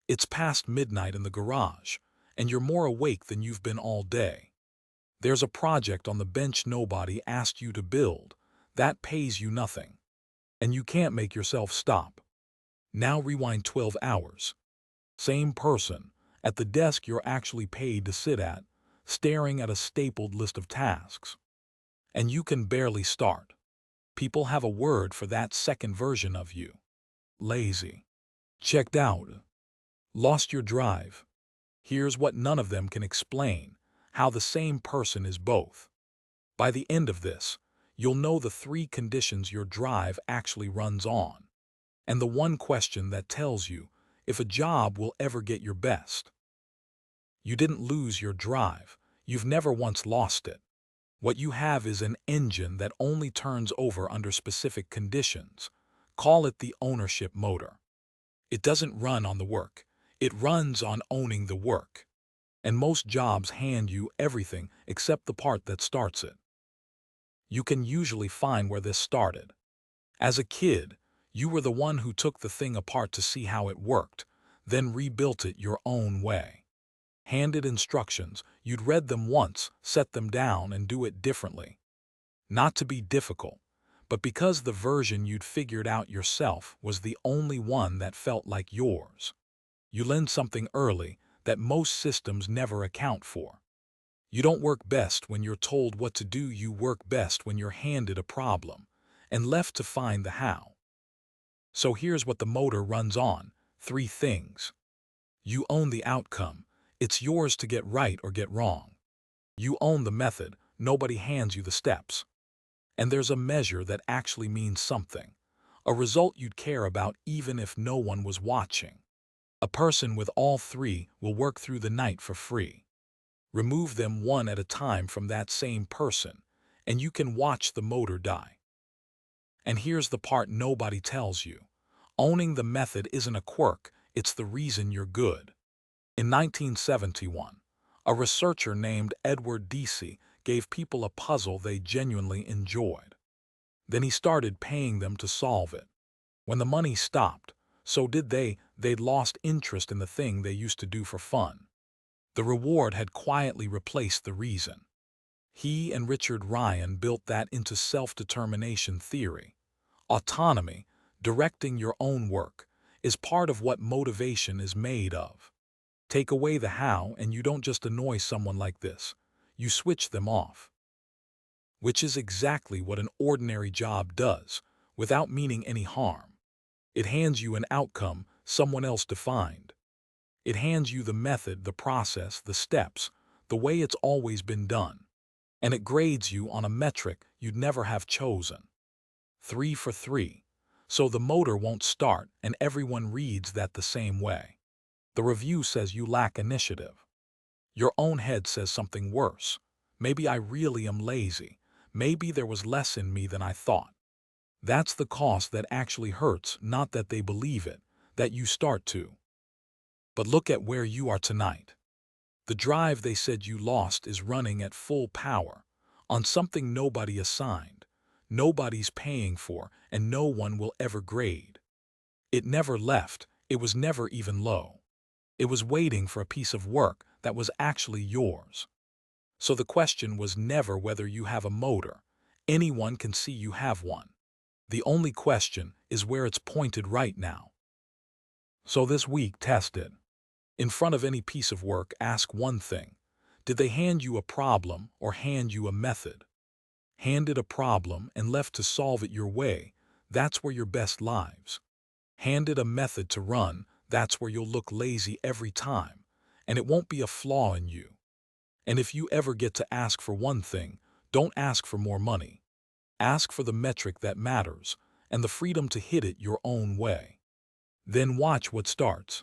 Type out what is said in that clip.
It's past midnight in the garage, and you're more awake than you've been all day. There's a project on the bench nobody asked you to build that pays you nothing, and you can't make yourself stop. Now rewind 12 hours. Same person, at the desk you're actually paid to sit at, staring at a stapled list of tasks. And you can barely start. People have a word for that second version of you. Lazy. Checked out. Lost your drive. Here's what none of them can explain: how the same person is both. By the end of this, you'll know the three conditions your drive actually runs on, and the one question that tells you if a job will ever get your best. You didn't lose your drive. You've never once lost it. What you have is an engine that only turns over under specific conditions. Call it the ownership motor. It doesn't run on the work. It runs on owning the work. And most jobs hand you everything except the part that starts it. You can usually find where this started. As a kid, you were the one who took the thing apart to see how it worked, then rebuilt it your own way. Handed instructions, you'd read them once, set them down, and do it differently. Not to be difficult, but because the version you'd figured out yourself was the only one that felt like yours. You learned something early that most systems never account for. You don't work best when you're told what to do. You work best when you're handed a problem and left to find the how. So here's what the motor runs on: three things. You own the outcome. It's yours to get right or get wrong. You own the method. Nobody hands you the steps. And there's a measure that actually means something, a result you'd care about even if no one was watching. A person with all three will work through the night for free. Remove them one at a time from that same person, and you can watch the motor die. And here's the part nobody tells you: owning the method isn't a quirk, it's the reason you're good. In 1971, a researcher named Edward Deasy gave people a puzzle they genuinely enjoyed. Then he started paying them to solve it. When the money stopped, so did they. They'd lost interest in the thing they used to do for fun. The reward had quietly replaced the reason. He and Richard Ryan built that into self-determination theory. Autonomy, directing your own work, is part of what motivation is made of. Take away the how and you don't just annoy someone like this, you switch them off. Which is exactly what an ordinary job does, without meaning any harm. It hands you an outcome someone else defined. It hands you the method, the process, the steps, the way it's always been done. And it grades you on a metric you'd never have chosen. 3 for 3. So the motor won't start, and everyone reads that the same way. The review says you lack initiative. Your own head says something worse. Maybe I really am lazy. Maybe there was less in me than I thought. That's the cost that actually hurts, not that they believe it, that you start to. But look at where you are tonight. The drive they said you lost is running at full power, on something nobody assigned, nobody's paying for, and no one will ever grade. It never left, it was never even low. It was waiting for a piece of work that was actually yours. So the question was never whether you have a motor. Anyone can see you have one. The only question is where it's pointed right now. So this week, test it. In front of any piece of work, ask one thing: did they hand you a problem or hand you a method? Handed a problem and left to solve it your way, that's where your best lives. Handed a method to run, that's where you'll look lazy every time, and it won't be a flaw in you. And if you ever get to ask for one thing, don't ask for more money. Ask for the metric that matters and the freedom to hit it your own way. Then watch what starts.